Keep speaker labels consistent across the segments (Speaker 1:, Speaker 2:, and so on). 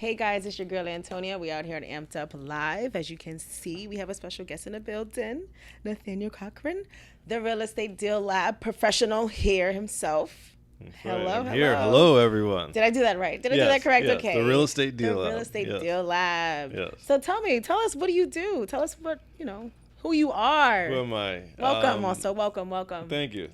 Speaker 1: Hey guys, it's your girl Antonia. We out here at Amped Up Live. As you can see, we have a special guest in the building, Nathaniel Cochran, the real estate deal lab professional here himself.
Speaker 2: That's right.
Speaker 1: Hello,
Speaker 2: I'm here.
Speaker 1: hello.
Speaker 2: Hello, everyone.
Speaker 1: Did I do that right? Did I do that correct?
Speaker 2: Yes.
Speaker 1: Okay.
Speaker 2: The real estate
Speaker 1: The
Speaker 2: deal
Speaker 1: real
Speaker 2: lab.
Speaker 1: estate
Speaker 2: Yes,
Speaker 1: deal lab.
Speaker 2: yes.
Speaker 1: So tell us, what do you do? Tell us who you
Speaker 2: Who
Speaker 1: are.
Speaker 2: am I?
Speaker 1: Welcome, also. Welcome.
Speaker 2: Thank you.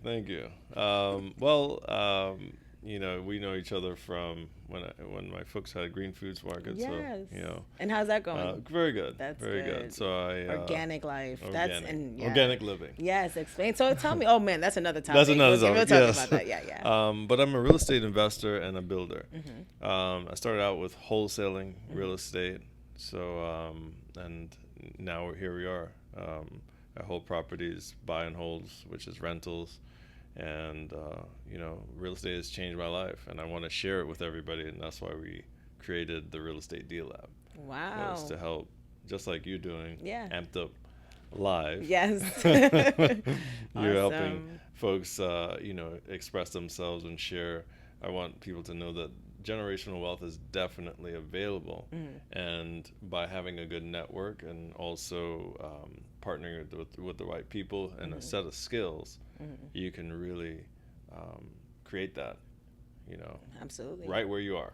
Speaker 2: We know each other from when my folks had Green Foods Market.
Speaker 1: Yes.
Speaker 2: So,
Speaker 1: And how's that going?
Speaker 2: very good.
Speaker 1: That's
Speaker 2: very
Speaker 1: good.
Speaker 2: So
Speaker 1: Organic life.
Speaker 2: organic living.
Speaker 1: Yes, explain. So tell me. Oh man, that's another topic.
Speaker 2: That's another
Speaker 1: We'll
Speaker 2: topic.
Speaker 1: talk
Speaker 2: Yes.
Speaker 1: about that. Yeah.
Speaker 2: But I'm a real estate investor and a builder.
Speaker 1: Mm-hmm.
Speaker 2: I started out with wholesaling real estate. So and now here we are. I hold properties, buy and holds, which is rentals, and real estate has changed my life, and I want to share it with everybody, and that's why we created the Real Estate Deal Lab.
Speaker 1: Wow.
Speaker 2: Was to help, just like you're doing.
Speaker 1: Yeah.
Speaker 2: Amped Up Live.
Speaker 1: Yes.
Speaker 2: You're helping
Speaker 1: Awesome.
Speaker 2: folks, express themselves and share. I want people to know that generational wealth is definitely available, and by having a good network and also partnering with the right people and a set of skills, you can really create that,
Speaker 1: Absolutely.
Speaker 2: right where you are.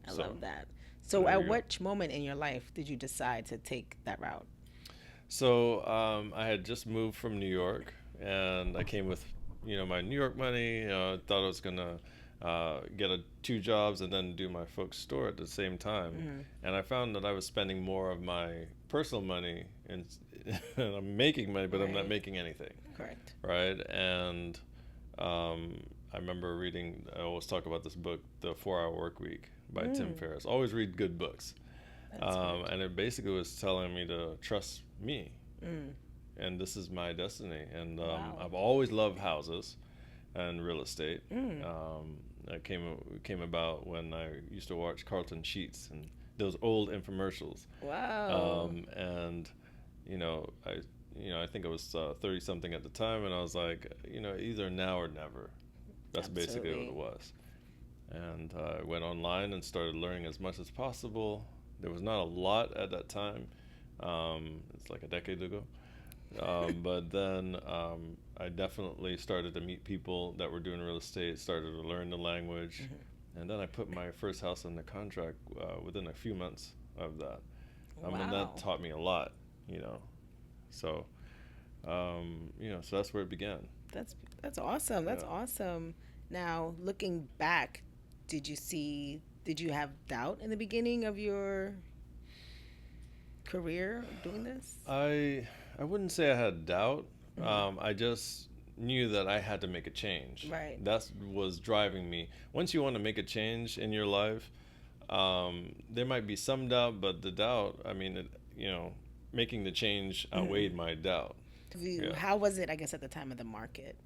Speaker 1: I
Speaker 2: So,
Speaker 1: love that. So
Speaker 2: there
Speaker 1: at
Speaker 2: you go.
Speaker 1: which moment in your life did you decide to take that route?
Speaker 2: So I had just moved from New York, and I came with, my New York money. Thought I was gonna get two jobs and then do my folks' store at the same time. And I found that I was spending more of my personal money, and I'm making money, but I'm not
Speaker 1: Right.
Speaker 2: making anything,
Speaker 1: Correct.
Speaker 2: right? And I remember reading. I always talk about this book, The 4 Hour Work Week by Tim Ferriss. Always read good books.
Speaker 1: That's good.
Speaker 2: And it basically was telling me to trust me,
Speaker 1: Mm.
Speaker 2: and this is my destiny. And
Speaker 1: Wow.
Speaker 2: I've always loved houses and real estate.
Speaker 1: Mm.
Speaker 2: That came about when I used to watch Carlton Sheets and those old infomercials.
Speaker 1: Wow.
Speaker 2: And I think I was 30 something at the time, and I was like, either now or never. That's basically what
Speaker 1: Absolutely.
Speaker 2: it was. And I went online and started learning as much as possible. There was not a lot at that time. It's like a decade ago. But then I definitely started to meet people that were doing real estate, started to learn the language. And then I put my first house under contract within a few months of that. And
Speaker 1: Wow.
Speaker 2: that taught me a lot, So, so that's where it began.
Speaker 1: That's awesome. That's
Speaker 2: Yeah.
Speaker 1: awesome. Now, looking back, did you have doubt in the beginning of your career doing this?
Speaker 2: I wouldn't say I had doubt. I just knew that I had to make a change.
Speaker 1: Right.
Speaker 2: That was driving me. Once you want to make a change in your life, there might be some doubt, but the doubt, making the change outweighed my doubt. Yeah.
Speaker 1: How was it, I guess, at the time of the market?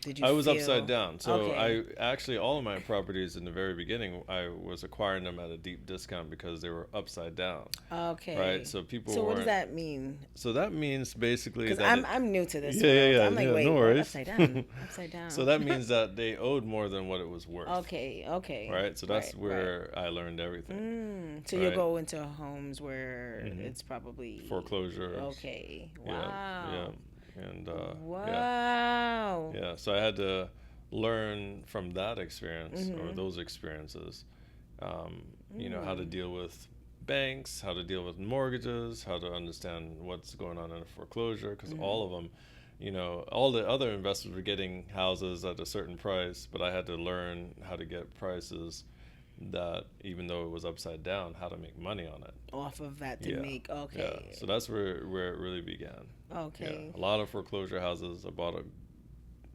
Speaker 1: Did you
Speaker 2: I was
Speaker 1: feel
Speaker 2: upside down. So
Speaker 1: Okay.
Speaker 2: I actually, all of my properties in the very beginning, I was acquiring them at a deep discount because they were upside down.
Speaker 1: Okay.
Speaker 2: Right. So people
Speaker 1: So what does
Speaker 2: weren't.
Speaker 1: that mean?
Speaker 2: So that means basically
Speaker 1: Because
Speaker 2: that
Speaker 1: I'm new to this
Speaker 2: Yeah,
Speaker 1: world.
Speaker 2: yeah,
Speaker 1: I'm like,
Speaker 2: yeah.
Speaker 1: wait,
Speaker 2: No
Speaker 1: what?
Speaker 2: worries.
Speaker 1: Upside down. Upside down.
Speaker 2: So that means that they owed more than what it was worth.
Speaker 1: Okay.
Speaker 2: Right. So that's
Speaker 1: Right.
Speaker 2: where I learned everything.
Speaker 1: So
Speaker 2: Right.
Speaker 1: you'll go into homes where it's probably
Speaker 2: Foreclosures.
Speaker 1: Okay.
Speaker 2: Yeah.
Speaker 1: Wow.
Speaker 2: And
Speaker 1: Wow.
Speaker 2: yeah. So I had to learn from that experience or those experiences. How to deal with banks, how to deal with mortgages, how to understand what's going on in a foreclosure, because all of them, all the other investors were getting houses at a certain price, but I had to learn how to get prices that, even though it was upside down, how to make money on it.
Speaker 1: Off of that to
Speaker 2: Yeah.
Speaker 1: make okay.
Speaker 2: Yeah. So that's where it really began.
Speaker 1: Okay.
Speaker 2: Yeah. A lot of foreclosure houses. I bought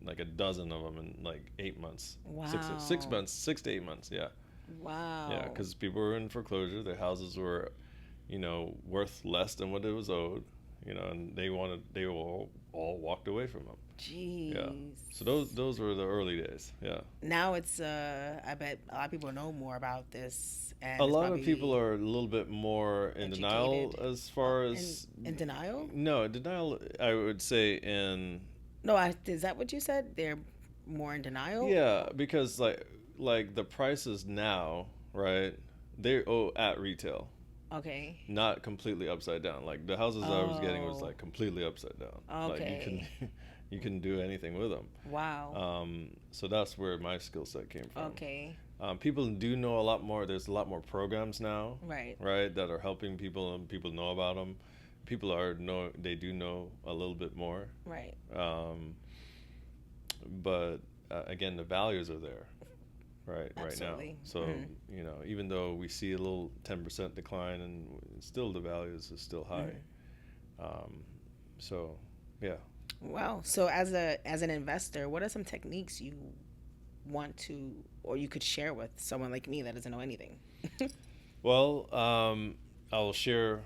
Speaker 2: like a dozen of them in like 8 months.
Speaker 1: Wow.
Speaker 2: 6 months, 6 to 8 months. Yeah.
Speaker 1: Wow.
Speaker 2: Yeah, because people were in foreclosure. Their houses were, worth less than what it was owed. And they were all walked away from them.
Speaker 1: Jeez.
Speaker 2: Yeah. So those were the early days. Yeah.
Speaker 1: Now it's I bet a lot of people know more about this, and
Speaker 2: A
Speaker 1: it's
Speaker 2: lot of
Speaker 1: probably
Speaker 2: people are a little bit more in denial
Speaker 1: educated.
Speaker 2: as far as
Speaker 1: in denial.
Speaker 2: no denial. I would say in
Speaker 1: No, is that what you said? They're more in denial.
Speaker 2: yeah, because like the prices now, right? They at retail,
Speaker 1: Okay.
Speaker 2: not completely upside down. Like the houses I was getting was like completely upside down. Like you can
Speaker 1: Okay.
Speaker 2: you can do anything with them.
Speaker 1: Wow.
Speaker 2: So that's where my skill set came from.
Speaker 1: Okay.
Speaker 2: People do know a lot more. There's a lot more programs now,
Speaker 1: Right.
Speaker 2: right, that are helping people, and people know about them. People they do know a little bit more.
Speaker 1: Right.
Speaker 2: Um, but again, the values are there, right now.
Speaker 1: Absolutely.
Speaker 2: So even though we see a little 10% decline, and still the values is still high. So yeah.
Speaker 1: Wow. So as an investor, what are some techniques you want to or you could share with someone like me that doesn't know anything?
Speaker 2: Well, I'll share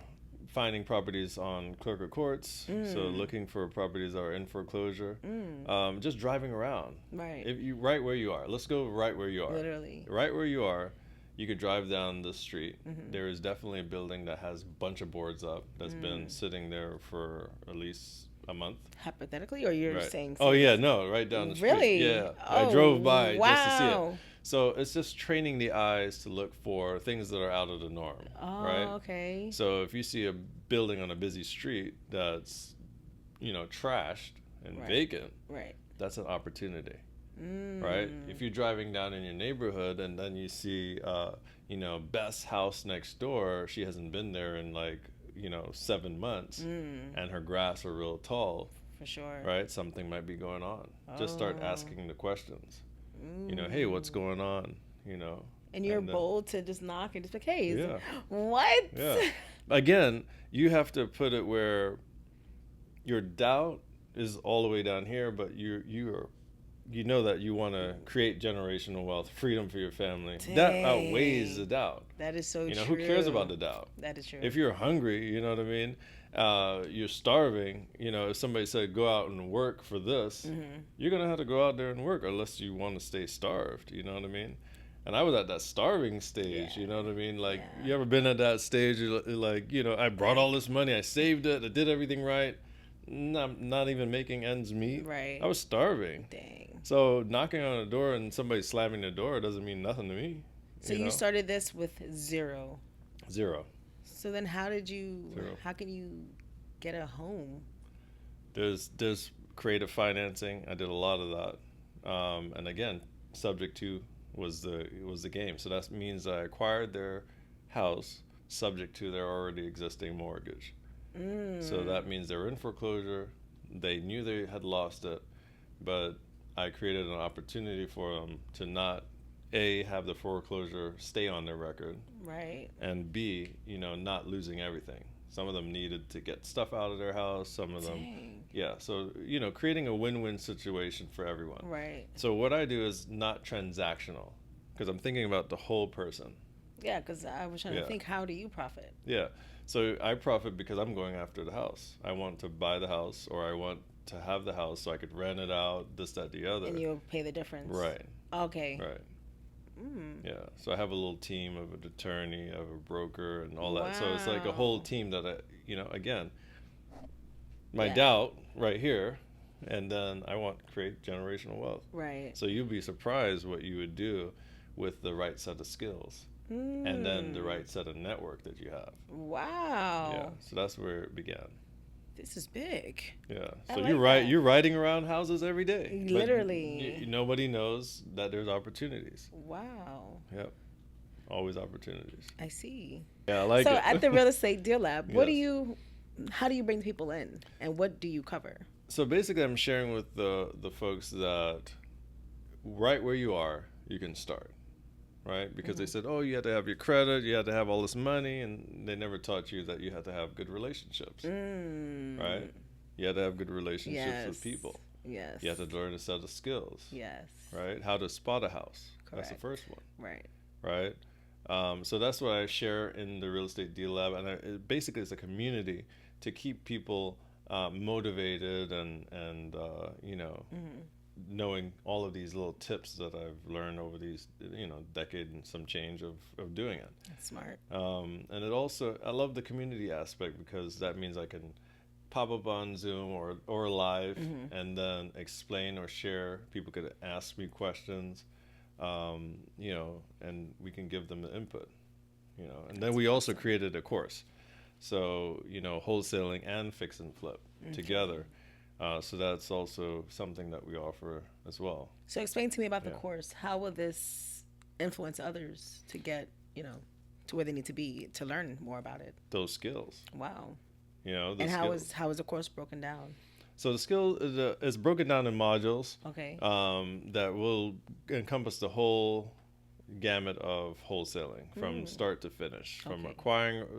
Speaker 2: finding properties on clerk of courts. So looking for properties that are in foreclosure. Just driving around.
Speaker 1: Right.
Speaker 2: If you right where you are. Let's go right where you are.
Speaker 1: Literally.
Speaker 2: Right where you are. You could drive down the street. There is definitely a building that has a bunch of boards up that's been sitting there for at least a month.
Speaker 1: Hypothetically, or you're
Speaker 2: Right.
Speaker 1: saying?
Speaker 2: Oh yeah, no, right down the street.
Speaker 1: Really?
Speaker 2: Yeah,
Speaker 1: Oh,
Speaker 2: I drove by
Speaker 1: wow.
Speaker 2: just to see it. So it's just training the eyes to look for things that are out of the norm,
Speaker 1: Oh,
Speaker 2: right?
Speaker 1: okay.
Speaker 2: So if you see a building on a busy street that's, trashed and
Speaker 1: Right.
Speaker 2: vacant,
Speaker 1: Right.
Speaker 2: that's an opportunity, right? If you're driving down in your neighborhood and then you see, Beth's house next door, she hasn't been there in 7 months, and her grass are real tall,
Speaker 1: For sure.
Speaker 2: right? Something might be going on. Just start asking the questions. Hey, what's going on?
Speaker 1: And you're
Speaker 2: and then-
Speaker 1: bold to just knock and just be like, hey,
Speaker 2: Yeah.
Speaker 1: what?
Speaker 2: Yeah. Again, you have to put it where your doubt is all the way down here, but you know that you want to create generational wealth, freedom for your family. That outweighs the doubt.
Speaker 1: That is so true.
Speaker 2: Who cares about the doubt?
Speaker 1: That is true.
Speaker 2: If you're hungry, you know what I mean? You're starving, if somebody said go out and work for this, you're going to have to go out there and work unless you want to stay starved, you know what I mean? And I was at that starving stage, you know what I mean? Like, you ever been at that stage, like, I brought all this money, I saved it, I did everything right, not even making ends meet.
Speaker 1: Right.
Speaker 2: I was starving.
Speaker 1: Dang.
Speaker 2: So knocking on a door and somebody slamming the door doesn't mean nothing to me.
Speaker 1: So you started this with zero.
Speaker 2: Zero.
Speaker 1: So then how
Speaker 2: Zero.
Speaker 1: can you get a home?
Speaker 2: There's creative financing. I did a lot of that. And again, subject to was the game. So that means I acquired their house subject to their already existing mortgage. So that means they were in foreclosure. They knew they had lost it, but I created an opportunity for them to not have the foreclosure stay on their record,
Speaker 1: Right.
Speaker 2: and B, not losing everything. Some of them needed to get stuff out of their house. Some of them,
Speaker 1: Dang.
Speaker 2: yeah. So creating a win-win situation for everyone.
Speaker 1: Right.
Speaker 2: So what I do is not transactional, because I'm thinking about the whole person.
Speaker 1: Yeah, because I was trying to think, how do you profit?
Speaker 2: Yeah. So I profit because I'm going after the house. I want to buy the house, or I want to have the house so I could rent it out, this, that, the other.
Speaker 1: And you'll pay the difference.
Speaker 2: Right.
Speaker 1: Okay.
Speaker 2: Right. Yeah. So I have a little team of an attorney, of a broker, and all that. So it's like a whole team that again, my doubt right here, and then I want to create generational wealth.
Speaker 1: Right.
Speaker 2: So you'd be surprised what you would do with the right set of skills. And then the right set of network that you have.
Speaker 1: Wow.
Speaker 2: Yeah. So that's where it began.
Speaker 1: This is big.
Speaker 2: Yeah.
Speaker 1: I
Speaker 2: So
Speaker 1: like
Speaker 2: you're
Speaker 1: that.
Speaker 2: You're riding around houses every day. but
Speaker 1: Literally.
Speaker 2: nobody knows that there's opportunities.
Speaker 1: Wow.
Speaker 2: Yep. Always opportunities.
Speaker 1: I see.
Speaker 2: Yeah, I like
Speaker 1: So
Speaker 2: it.
Speaker 1: at the Real Estate Deal Lab,
Speaker 2: Yes.
Speaker 1: how do you bring people in, and what do you cover?
Speaker 2: So basically, I'm sharing with the folks that right where you are, you can start. Right? Because they said, oh, you had to have your credit, you had to have all this money, and they never taught you that you had to have good relationships. Right? You had to have good relationships with people.
Speaker 1: Yes.
Speaker 2: You have to learn a set of skills.
Speaker 1: Yes.
Speaker 2: Right? How to spot a house. That's the
Speaker 1: Correct.
Speaker 2: first one.
Speaker 1: Right.
Speaker 2: Right? So that's what I share in the Real Estate Deal Lab. And it basically it's a community to keep people motivated and knowing all of these little tips that I've learned over these, decade and some change of doing it.
Speaker 1: That's smart.
Speaker 2: And it also, I love the community aspect because that means I can pop up on Zoom or live and then explain or share. People could ask me questions, and we can give them the input. And then we also created a course. So, wholesaling and fix and flip together. So that's also something that we offer as well.
Speaker 1: So explain to me about the course. How will this influence others to get, to where they need to be to learn more about it?
Speaker 2: Those skills.
Speaker 1: Wow.
Speaker 2: And
Speaker 1: how is the course broken down?
Speaker 2: So the skill is broken down in modules.
Speaker 1: Okay.
Speaker 2: That will encompass the whole gamut of wholesaling from start to finish, from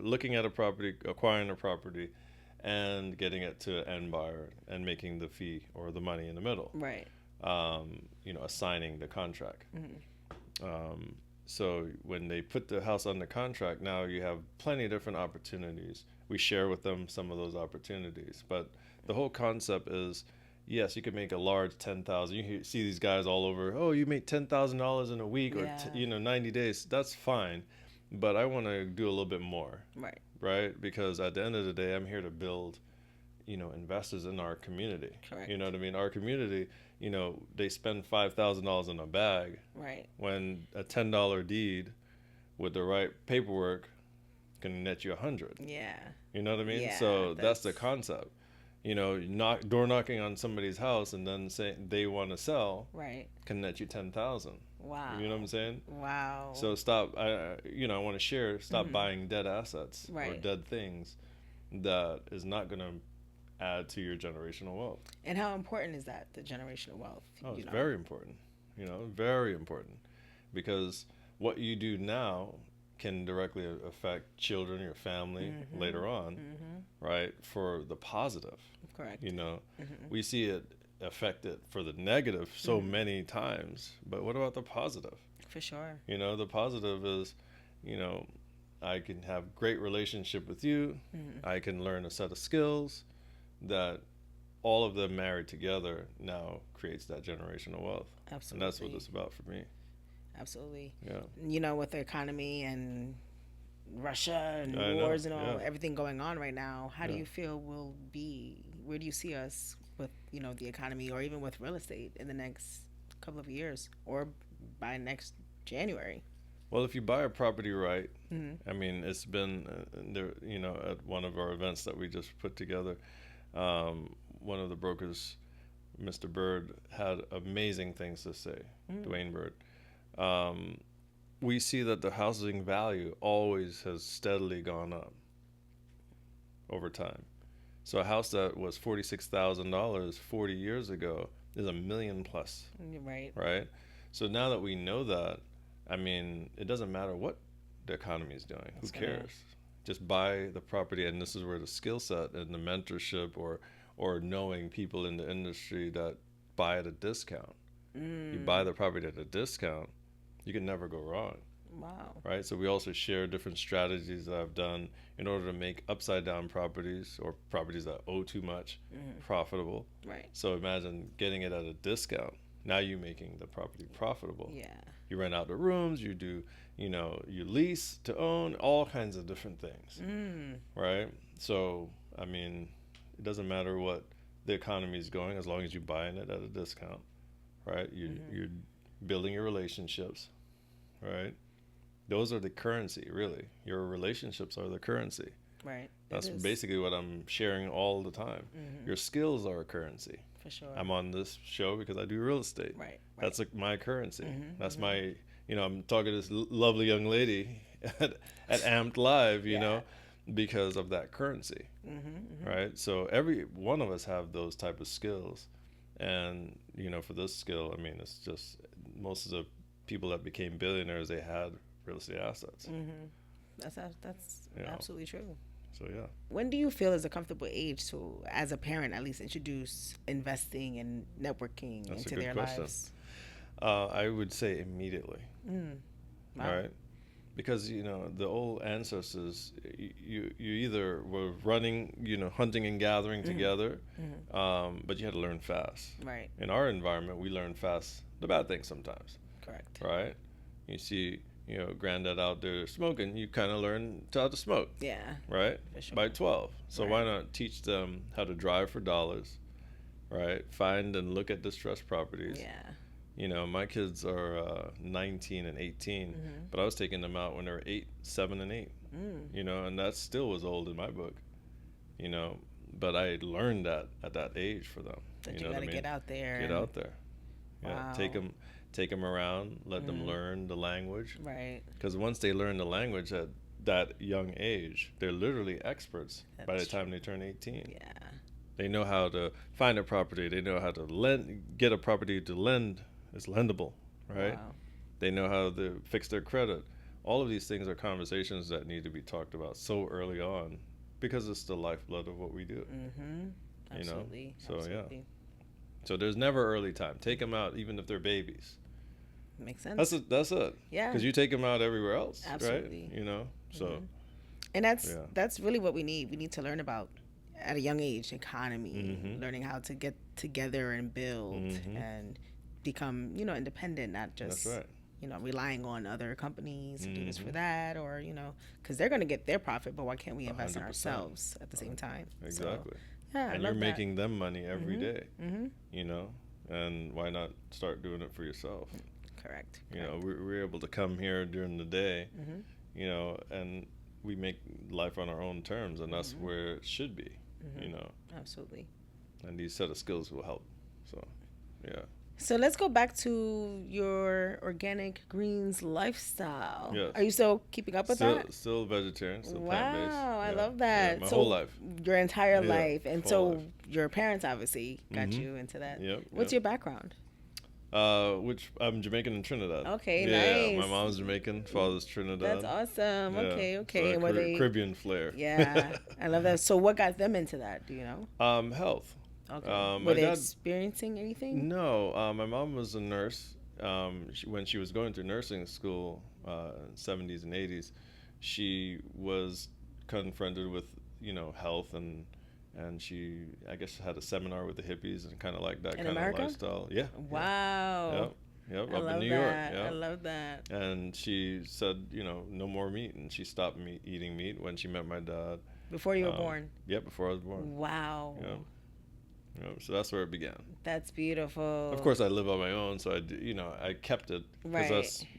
Speaker 2: looking at a property, acquiring a property, and getting it to an end buyer and making the fee or the money in the middle.
Speaker 1: Right.
Speaker 2: Assigning the contract. So when they put the house under contract, now you have plenty of different opportunities. We share with them some of those opportunities, but the whole concept is, yes, you can make a large 10,000. You see these guys all over. Oh, you make $10,000 in a week or 90 days. That's fine, but I want to do a little bit more.
Speaker 1: Right.
Speaker 2: Right, because at the end of the day, I'm here to build, investors in our community.
Speaker 1: Correct.
Speaker 2: You know what I mean? Our community, they spend $5,000 in a bag.
Speaker 1: Right.
Speaker 2: When a $10 deed with the right paperwork can net you 100.
Speaker 1: Yeah.
Speaker 2: You know what I mean?
Speaker 1: Yeah,
Speaker 2: So that's the concept. Door knocking on somebody's house and then saying they want to sell.
Speaker 1: Right.
Speaker 2: Can net you 10,000.
Speaker 1: Wow.
Speaker 2: You know what I'm saying?
Speaker 1: Wow.
Speaker 2: So stop. I want to share. Stop buying dead assets or dead things that is not going to add to your generational wealth.
Speaker 1: And how important is that, the generational wealth?
Speaker 2: Oh, it's very important. Very important, because what you do now can directly affect children, your family later on, right? For the positive.
Speaker 1: Correct.
Speaker 2: We see it affected for the negative so many times, but what about the positive?
Speaker 1: For sure.
Speaker 2: The positive is, I can have great relationship with you. I can learn a set of skills that all of them married together now creates that generational wealth.
Speaker 1: Absolutely.
Speaker 2: And that's what it's about for me.
Speaker 1: Absolutely.
Speaker 2: Yeah.
Speaker 1: With the economy and Russia and wars and everything going on right now, how do you feel where do you see us with, the economy, or even with real estate in the next couple of years, or by next January?
Speaker 2: Well, if you buy a property right, I mean, it's been there, at one of our events that we just put together, one of the brokers, Mr. Bird, had amazing things to say, Dwayne Bird. We see that the housing value always has steadily gone up over time. So a house that was $46,000 40 years ago is $1 million plus.
Speaker 1: Right.
Speaker 2: Right. So now that we know that, I mean, it doesn't matter what the economy is doing. Who cares? Just buy the property, and this is where the skill set and the mentorship or knowing people in the industry that buy at a discount. You buy the property at a discount, you can never go wrong.
Speaker 1: Wow.
Speaker 2: Right? So we also share different strategies that I've done in order to make upside down properties, or properties that owe too much, profitable.
Speaker 1: Right.
Speaker 2: So imagine getting it at a discount. Now you're making the property profitable.
Speaker 1: Yeah.
Speaker 2: You rent out the rooms, you do, you lease to own, all kinds of different things. Right? So, I mean, it doesn't matter what the economy is going, as long as you're buying it at a discount. Right? You're building your relationships. Right? Those are the currency, really. Your relationships are the currency.
Speaker 1: Right.
Speaker 2: That's basically what I'm sharing all the time. Your skills are a currency.
Speaker 1: For sure.
Speaker 2: I'm on this show because I do real estate.
Speaker 1: Right.
Speaker 2: That's my currency. That's my, I'm talking to this lovely young lady at Amped Live, you know, because of that currency. Right? So every one of us have those type of skills. And, for this skill, I mean, it's just most of the people that became billionaires, they had real estate assets.
Speaker 1: That's absolutely true.
Speaker 2: So yeah.
Speaker 1: When do you feel is a comfortable age to, as a parent, at least introduce investing and networking into their lives?
Speaker 2: I would say immediately.
Speaker 1: Wow.
Speaker 2: Right? Because the old ancestors, you either were running, hunting and gathering together, but you had to learn fast.
Speaker 1: Right.
Speaker 2: In our environment, we learn fast the bad things sometimes.
Speaker 1: Correct.
Speaker 2: Right? You see, granddad out there smoking, you kind of learn how to smoke.
Speaker 1: Yeah.
Speaker 2: Right?
Speaker 1: For sure.
Speaker 2: By 12. So why not teach them how to drive for dollars, right? Find and look at distressed properties.
Speaker 1: Yeah.
Speaker 2: You know, my kids are 19 and 18, but I was taking them out when they were 8, 7, and 8. You know, and that still was old in my book. You know, but I learned that at that age for them.
Speaker 1: That
Speaker 2: you
Speaker 1: got to
Speaker 2: what I mean?
Speaker 1: get out there.
Speaker 2: Get out there. Yeah,
Speaker 1: Wow.
Speaker 2: take them around, let them learn the language.
Speaker 1: Right.
Speaker 2: Because once they learn the language at that young age, they're literally experts by the time they turn 18.
Speaker 1: Yeah.
Speaker 2: They know how to find a property. They know how to get a property to lend. It's lendable, right?
Speaker 1: Wow.
Speaker 2: They know how to fix their credit. All of these things are conversations that need to be talked about so early on, because it's the lifeblood of what we do.
Speaker 1: Absolutely.
Speaker 2: You know? So
Speaker 1: Absolutely.
Speaker 2: yeah. So there's never early time. Take them out, even if they're babies.
Speaker 1: Makes sense.
Speaker 2: That's it.
Speaker 1: Yeah.
Speaker 2: Because you take them out everywhere else,
Speaker 1: Absolutely.
Speaker 2: right? You know. So.
Speaker 1: And that's really what we need. We need to learn about at a young age economy, learning how to get together and build and become, you know, independent, not just you know, relying on other companies to do this for that, or, you know, because they're going to get their profit, but why can't we invest in
Speaker 2: 100%.
Speaker 1: ourselves at the same time?
Speaker 2: Exactly.
Speaker 1: So, yeah,
Speaker 2: and
Speaker 1: I love
Speaker 2: you're making them money every day,
Speaker 1: Mm-hmm.
Speaker 2: you know, and why not start doing it for yourself?
Speaker 1: Correct.
Speaker 2: You know, we're able to come here during the day, you know, and we make life on our own terms, and that's where it should be, you know.
Speaker 1: Absolutely.
Speaker 2: And these set of skills will help. So, yeah.
Speaker 1: So let's go back to your organic greens lifestyle.
Speaker 2: Yes.
Speaker 1: Are you still keeping up with that?
Speaker 2: Still vegetarian, still plant-based.
Speaker 1: Wow, I
Speaker 2: Yeah.
Speaker 1: love that.
Speaker 2: Yeah, my
Speaker 1: So
Speaker 2: whole life.
Speaker 1: Your entire
Speaker 2: Yeah,
Speaker 1: life. And
Speaker 2: whole
Speaker 1: so
Speaker 2: life.
Speaker 1: your parents obviously got you into that.
Speaker 2: Yep.
Speaker 1: What's your background?
Speaker 2: Which I'm Jamaican and Trinidad.
Speaker 1: Okay,
Speaker 2: yeah,
Speaker 1: nice.
Speaker 2: my mom's Jamaican, father's Trinidad.
Speaker 1: That's awesome.
Speaker 2: Yeah.
Speaker 1: Okay.
Speaker 2: So
Speaker 1: And were they
Speaker 2: Caribbean flair.
Speaker 1: Yeah, I love that. So what got them into that? Do you know?
Speaker 2: Health.
Speaker 1: Okay.
Speaker 2: My
Speaker 1: Were they
Speaker 2: dad-
Speaker 1: experiencing anything?
Speaker 2: No, my mom was a nurse. When she was going through nursing school, in 70s and 80s, she was confronted with, you know, health, and she, I guess, had a seminar with the hippies and kind of like that
Speaker 1: In
Speaker 2: kind
Speaker 1: America?
Speaker 2: of lifestyle. Yeah.
Speaker 1: Wow.
Speaker 2: Yep.
Speaker 1: I
Speaker 2: Up
Speaker 1: love
Speaker 2: in New
Speaker 1: that.
Speaker 2: York. Yeah.
Speaker 1: I love that.
Speaker 2: And she said, you know, no more meat, and she stopped eating meat when she met my dad.
Speaker 1: Before you were born?
Speaker 2: Yeah, before I was born.
Speaker 1: Wow.
Speaker 2: Yeah. So that's where it began.
Speaker 1: That's beautiful.
Speaker 2: Of course, I live on my own, so I kept it because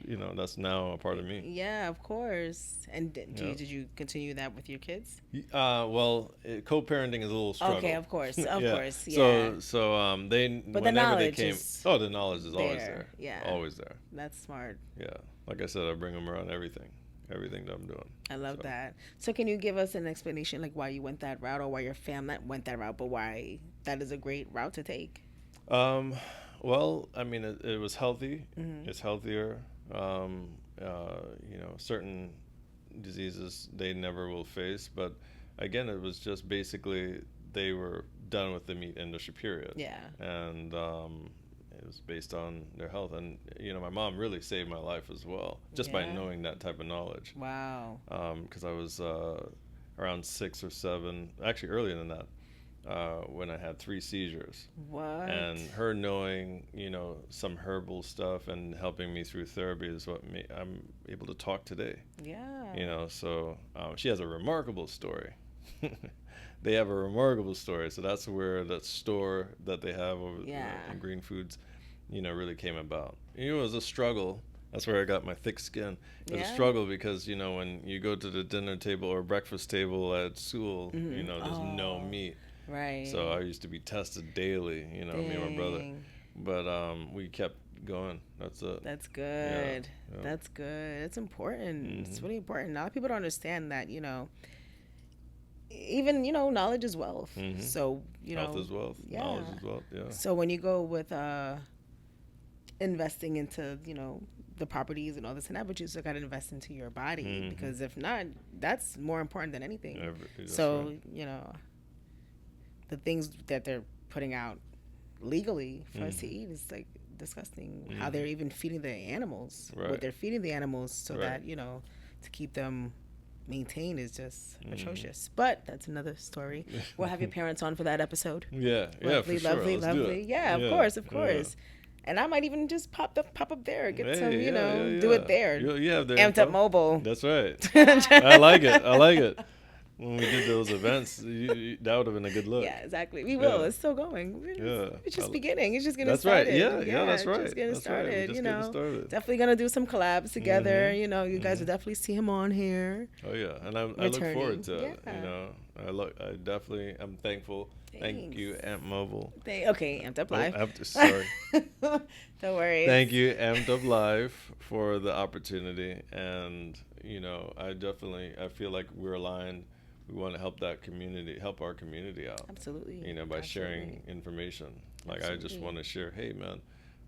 Speaker 1: Right.
Speaker 2: that's now a part of me.
Speaker 1: Yeah, of course. And did you continue that with your kids?
Speaker 2: Well, co-parenting is a little struggle.
Speaker 1: Okay, of course, of
Speaker 2: Yeah.
Speaker 1: course, yeah.
Speaker 2: So they
Speaker 1: But the
Speaker 2: whenever they
Speaker 1: knowledge
Speaker 2: came,
Speaker 1: is
Speaker 2: the knowledge is always
Speaker 1: there,
Speaker 2: there.
Speaker 1: yeah.
Speaker 2: Always there.
Speaker 1: That's smart.
Speaker 2: Yeah. Like I said, I bring them around everything that I'm doing.
Speaker 1: I love that. So can you give us an explanation, like why you went that route, or why your family went that route, but why that is a great route to take?
Speaker 2: Well, I mean, it was healthy. It's healthier. Certain diseases they never will face, but again, it was just basically they were done with the meat industry, period.
Speaker 1: Yeah.
Speaker 2: And it was based on their health, and my mom really saved my life as well, just by knowing that type of knowledge.
Speaker 1: Wow.
Speaker 2: Because I was around 6 or 7, actually earlier than that, when I had 3 seizures.
Speaker 1: What?
Speaker 2: And her knowing, some herbal stuff and helping me through therapy is what I'm able to talk today.
Speaker 1: Yeah.
Speaker 2: So she has a remarkable story. They have a remarkable story. So that's where that store that they have over in Green Foods, really came about. It was a struggle. That's where I got my thick skin. It was a struggle because, when you go to the dinner table or breakfast table at school, there's no meat.
Speaker 1: Right.
Speaker 2: So I used to be tested daily, me and my brother. But we kept going. That's it.
Speaker 1: That's good.
Speaker 2: Yeah.
Speaker 1: That's good. It's important. It's really important. A lot of people don't understand that, even, knowledge is wealth. So,
Speaker 2: health is wealth.
Speaker 1: Yeah.
Speaker 2: Knowledge is wealth, yeah.
Speaker 1: So when you go with investing into, the properties and all this and that, but you still got to invest into your body, because if not, that's more important than anything. So, right. The things that they're putting out legally for us to eat is like disgusting. How they're even feeding the animals, what they're feeding the animals, so that to keep them maintained is just atrocious. But that's another story. We'll have your parents on for that episode.
Speaker 2: Yeah,
Speaker 1: lovely,
Speaker 2: for sure.
Speaker 1: lovely,
Speaker 2: Let's
Speaker 1: lovely.
Speaker 2: do it.
Speaker 1: Yeah, of course. And I might even just pop up there, get some, do it there.
Speaker 2: You have their
Speaker 1: Amped
Speaker 2: info.
Speaker 1: Up Mobile.
Speaker 2: That's right. I like it. when we did those events, that would have been a good look.
Speaker 1: Yeah, exactly. We will.
Speaker 2: Yeah.
Speaker 1: It's still going. It's just beginning. It's just getting
Speaker 2: That's
Speaker 1: started.
Speaker 2: right. Yeah, that's right.
Speaker 1: Just getting
Speaker 2: That's
Speaker 1: started.
Speaker 2: right. We're just getting started.
Speaker 1: Definitely gonna do some collabs together.
Speaker 2: Mm-hmm.
Speaker 1: You guys will definitely see him on here.
Speaker 2: Oh yeah, and I look forward to it. I definitely am thankful.
Speaker 1: Thanks.
Speaker 2: Thank you, Amp Mobile.
Speaker 1: Okay, Amped Up Live.
Speaker 2: Sorry.
Speaker 1: Don't worry.
Speaker 2: Thank you, Amped Up Live, for the opportunity. And I feel like we're aligned. We want to help our community out.
Speaker 1: Absolutely.
Speaker 2: By sharing information. Like I just want to share. Hey, man,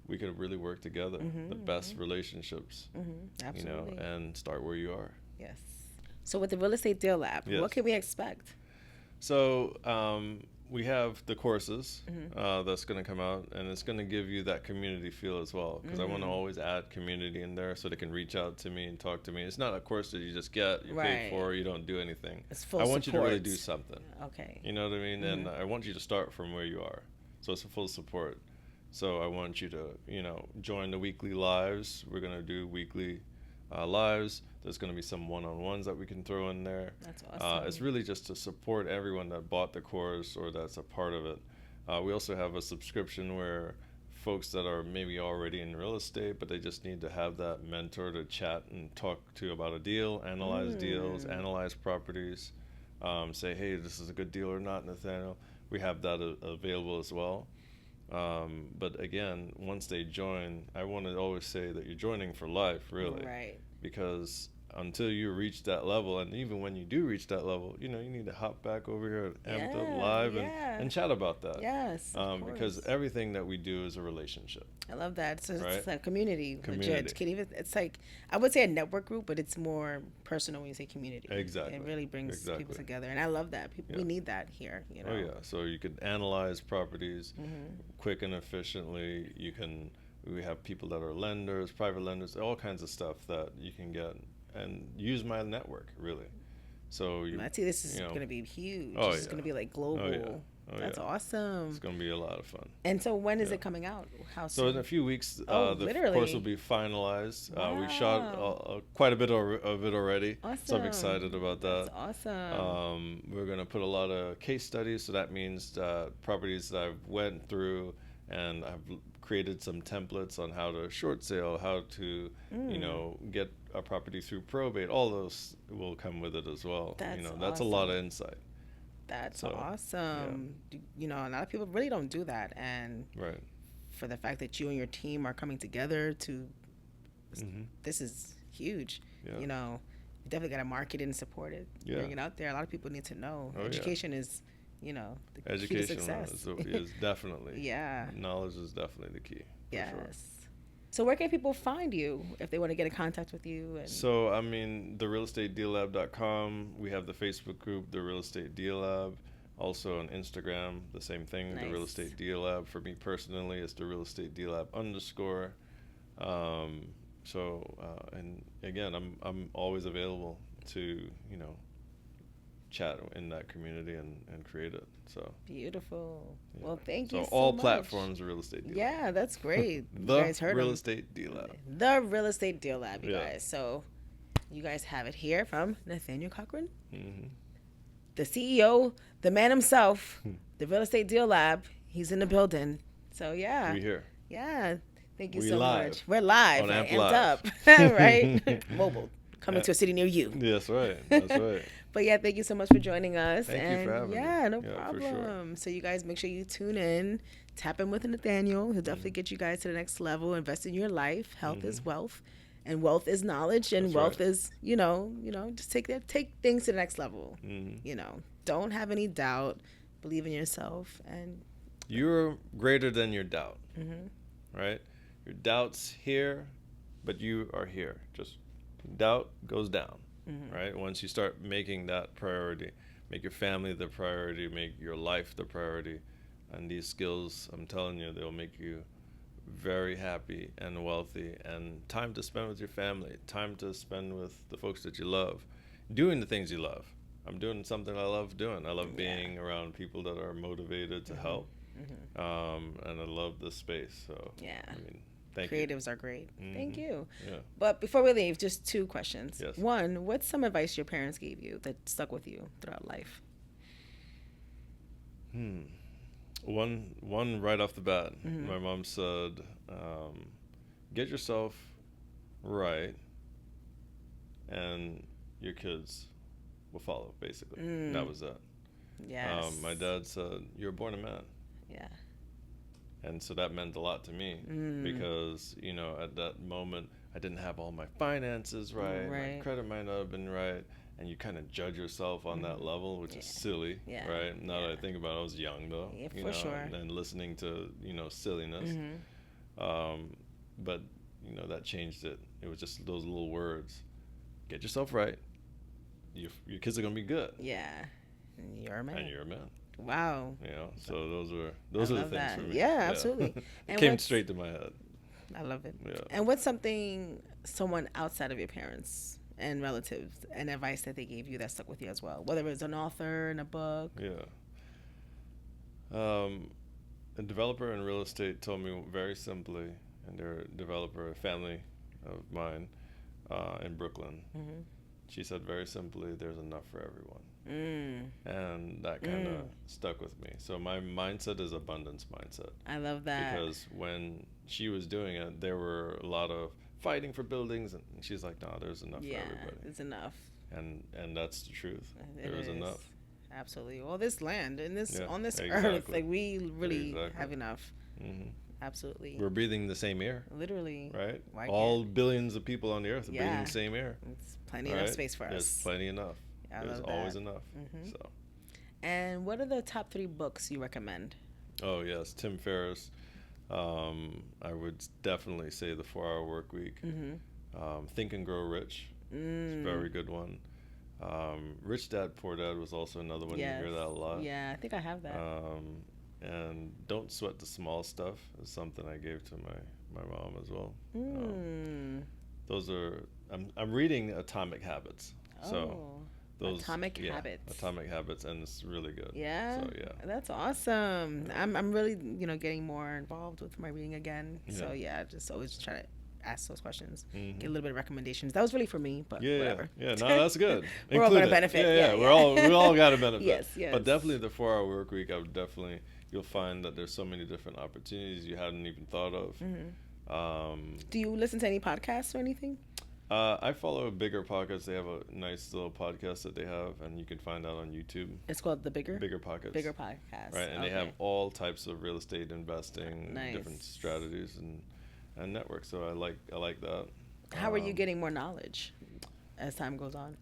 Speaker 2: we could really work together. The best relationships.
Speaker 1: Absolutely.
Speaker 2: And start where you are.
Speaker 1: Yes. So with the Real Estate Deal Lab, what can we expect?
Speaker 2: So we have the courses that's going to come out, and it's going to give you that community feel as well, because I want to always add community in there so they can reach out to me and talk to me. It's not a course that you just get, you pay for, you don't do anything.
Speaker 1: It's full
Speaker 2: I want
Speaker 1: support.
Speaker 2: you to really do something.
Speaker 1: Okay.
Speaker 2: You know what I mean? And I want you to start from where you are. So it's a full support. So I want you to, join the weekly lives. We're going to do weekly lives. There's going to be some one-on-ones that we can throw in there.
Speaker 1: That's awesome.
Speaker 2: It's really just to support everyone that bought the course or that's a part of it. We also have a subscription where folks that are maybe already in real estate, but they just need to have that mentor to chat and talk to about a deal, analyze deals, analyze properties, say, hey, this is a good deal or not, Nathaniel. We have that available as well. But again, once they join, I want to always say that you're joining for life, really.
Speaker 1: Right.
Speaker 2: Because until you reach that level, and even when you do reach that level, you need to hop back over here at Amped Up Live and chat about that.
Speaker 1: Yes,
Speaker 2: because everything that we do is a relationship.
Speaker 1: I love that. So
Speaker 2: right?
Speaker 1: It's a community. It's like, I would say a network group, but it's more personal when you say community.
Speaker 2: Exactly.
Speaker 1: It really brings people together, and I love that. We need that here.
Speaker 2: Oh yeah. So you can analyze properties quick and efficiently. We have people that are lenders, private lenders, all kinds of stuff that you can get and use my network, really. So
Speaker 1: I see this is going to be huge. It's going to be like global. That's awesome.
Speaker 2: It's going to be a lot of fun.
Speaker 1: And so when is it coming out? How soon?
Speaker 2: So in a few weeks, the course will be finalized.
Speaker 1: Wow.
Speaker 2: We shot quite a bit of it already.
Speaker 1: Awesome.
Speaker 2: So I'm excited about that.
Speaker 1: That's awesome.
Speaker 2: We're going to put a lot of case studies. So that means properties that I've went through, and I've created some templates on how to short sale, how to, get a property through probate. All those will come with it as well. That's
Speaker 1: awesome.
Speaker 2: A lot of insight.
Speaker 1: That's awesome. Yeah. A lot of people really don't do that. And for the fact that you and your team are coming together this is huge. Yeah. You definitely got to market it and support it. Yeah. Bring it out there. A lot of people need to know. Education is, the key to success.
Speaker 2: Is definitely.
Speaker 1: Yeah.
Speaker 2: Knowledge is definitely the key.
Speaker 1: Yes.
Speaker 2: Sure.
Speaker 1: So where can people find you if they want to get in contact with you?
Speaker 2: So, therealestatedeallab.com. We have the Facebook group, The Real Estate Deal Lab. Also on Instagram, the same thing, nice. The Real Estate Deal Lab. For me personally, it's The Real Estate Deal Lab _. And again, I'm always available to, chat in that community and create it. So
Speaker 1: beautiful. Yeah. Well, thank you so
Speaker 2: all
Speaker 1: much.
Speaker 2: Platforms are Real Estate Deal Lab.
Speaker 1: Yeah, that's great.
Speaker 2: The
Speaker 1: you guys heard
Speaker 2: Real Estate Deal Lab.
Speaker 1: The Real Estate Deal Lab, you guys. So you guys have it here from Nathaniel Cochran, the CEO, the man himself, the Real Estate Deal Lab. He's in the building. So yeah.
Speaker 2: We're here.
Speaker 1: Yeah. Thank you
Speaker 2: we
Speaker 1: so
Speaker 2: live.
Speaker 1: much. We're live.
Speaker 2: On Amped
Speaker 1: Up. Right? Mobile. Coming to a city near you.
Speaker 2: That's right. That's right.
Speaker 1: But yeah, thank you so much for joining us.
Speaker 2: Thank you for having me.
Speaker 1: Yeah, no problem. Sure. So you guys make sure you tune in, tap in with Nathaniel. He'll definitely get you guys to the next level. Invest in your life. Health is wealth, and wealth is knowledge, and wealth is just take things to the next level. Don't have any doubt. Believe in yourself, and
Speaker 2: you're greater than your doubt. Right? Your doubt's here, but you are here. Just doubt goes down. Right? Once you start making that priority, make your family the priority, make your life the priority, and these skills, I'm telling you, they'll make you very happy and wealthy, and time to spend with your family, time to spend with the folks that you love, doing the things you love. I'm doing something I love doing. I love being around people that are motivated to help, and I love this space. So Thank
Speaker 1: Creatives
Speaker 2: you.
Speaker 1: are great. Thank you.
Speaker 2: Yeah.
Speaker 1: But before we leave, just 2 questions.
Speaker 2: Yes.
Speaker 1: One, what's some advice your parents gave you that stuck with you throughout life?
Speaker 2: One right off the bat. My mom said, get yourself right and your kids will follow, basically. That was it.
Speaker 1: Yes.
Speaker 2: My dad said, you're born a man.
Speaker 1: Yeah.
Speaker 2: And so that meant a lot to me because, at that moment, I didn't have all my finances right. My credit might not have been right. And you kind of judge yourself on that level, which is silly, right? Now that I think about it, I was young, though.
Speaker 1: Yeah, for sure.
Speaker 2: And listening to, silliness. But, that changed it. It was just those little words. Get yourself right. Your kids are going to be good.
Speaker 1: Yeah. And you're a man.
Speaker 2: And you're a man.
Speaker 1: Wow.
Speaker 2: So those are the things for me.
Speaker 1: Yeah, absolutely.
Speaker 2: It came straight to my head.
Speaker 1: I love it.
Speaker 2: Yeah.
Speaker 1: And what's someone outside of your parents and relatives and advice that they gave you that stuck with you as well, whether it's an author in a book?
Speaker 2: A developer in real estate told me very simply, and they're a developer, a family of mine in Brooklyn. She said very simply, there's enough for everyone. And that kind of stuck with me. So my mindset is abundance mindset.
Speaker 1: I love that.
Speaker 2: Because when she was doing it, there were a lot of fighting for buildings, and she's like, no, there's enough for everybody.
Speaker 1: It's enough.
Speaker 2: And that's the truth. There is enough.
Speaker 1: Absolutely. All this land and on this earth, like we really have enough. Absolutely.
Speaker 2: We're breathing the same air.
Speaker 1: Literally.
Speaker 2: Right? All billions of people on the earth are breathing the same air.
Speaker 1: It's plenty enough space for us.
Speaker 2: There's plenty enough. There's always enough. So.
Speaker 1: And what are the top 3 books you recommend?
Speaker 2: Oh, yes. Tim Ferriss. I would definitely say The 4-Hour Work Week. Think and Grow Rich. It's a very good one. Rich Dad, Poor Dad was also another one.
Speaker 1: Yes.
Speaker 2: You hear that a lot.
Speaker 1: Yeah, I think I have that.
Speaker 2: And Don't Sweat the Small Stuff is something I gave to my mom as well. Those are I'm reading Atomic Habits. So those Atomic Habits, and it's really good.
Speaker 1: Yeah.
Speaker 2: So
Speaker 1: that's awesome. I'm really getting more involved with my reading again. So just always try to ask those questions, get a little bit of recommendations. That was really for me, but whatever.
Speaker 2: No, that's good.
Speaker 1: We're all gonna benefit.
Speaker 2: We all got to benefit.
Speaker 1: Yes.
Speaker 2: But definitely the 4-Hour Work Week. You'll find that there's so many different opportunities you hadn't even thought of.
Speaker 1: Do you listen to any podcasts or anything?
Speaker 2: I follow a Bigger podcast. They have a nice little podcast that they have, and you can find out on YouTube.
Speaker 1: It's called The Bigger
Speaker 2: Podcast.
Speaker 1: Bigger Podcast.
Speaker 2: Right, and they have all types of real estate investing, different strategies and networks. So I like that. How
Speaker 1: are you getting more knowledge as time goes on?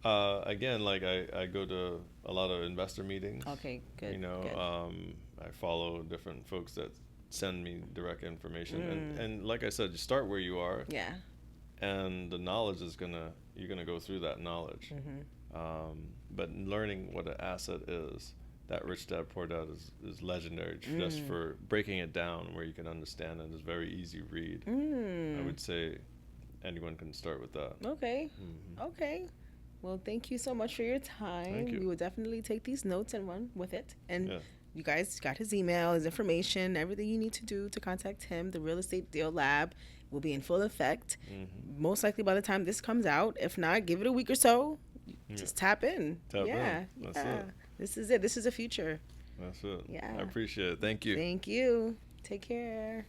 Speaker 2: Again, like I go to a lot of investor meetings.
Speaker 1: Okay, good.
Speaker 2: Good. I follow different folks that send me direct information, and like I said, you start where you are.
Speaker 1: Yeah.
Speaker 2: And the knowledge you're gonna go through that knowledge. But learning what an asset is, that Rich Dad Poor Dad is legendary just for breaking it down where you can understand it. It's a very easy read. I would say anyone can start with that.
Speaker 1: Okay. Okay. Well, thank you so much for your time.
Speaker 2: Thank you.
Speaker 1: We will definitely take these notes and run with it. And you guys got his email, his information, everything you need to do to contact him. The Real Estate Deal Lab will be in full effect. Most likely by the time this comes out. If not, give it a week or so. Just tap in.
Speaker 2: That's it.
Speaker 1: This is it. This is the future.
Speaker 2: That's it.
Speaker 1: Yeah.
Speaker 2: I appreciate it. Thank you.
Speaker 1: Thank you. Take care.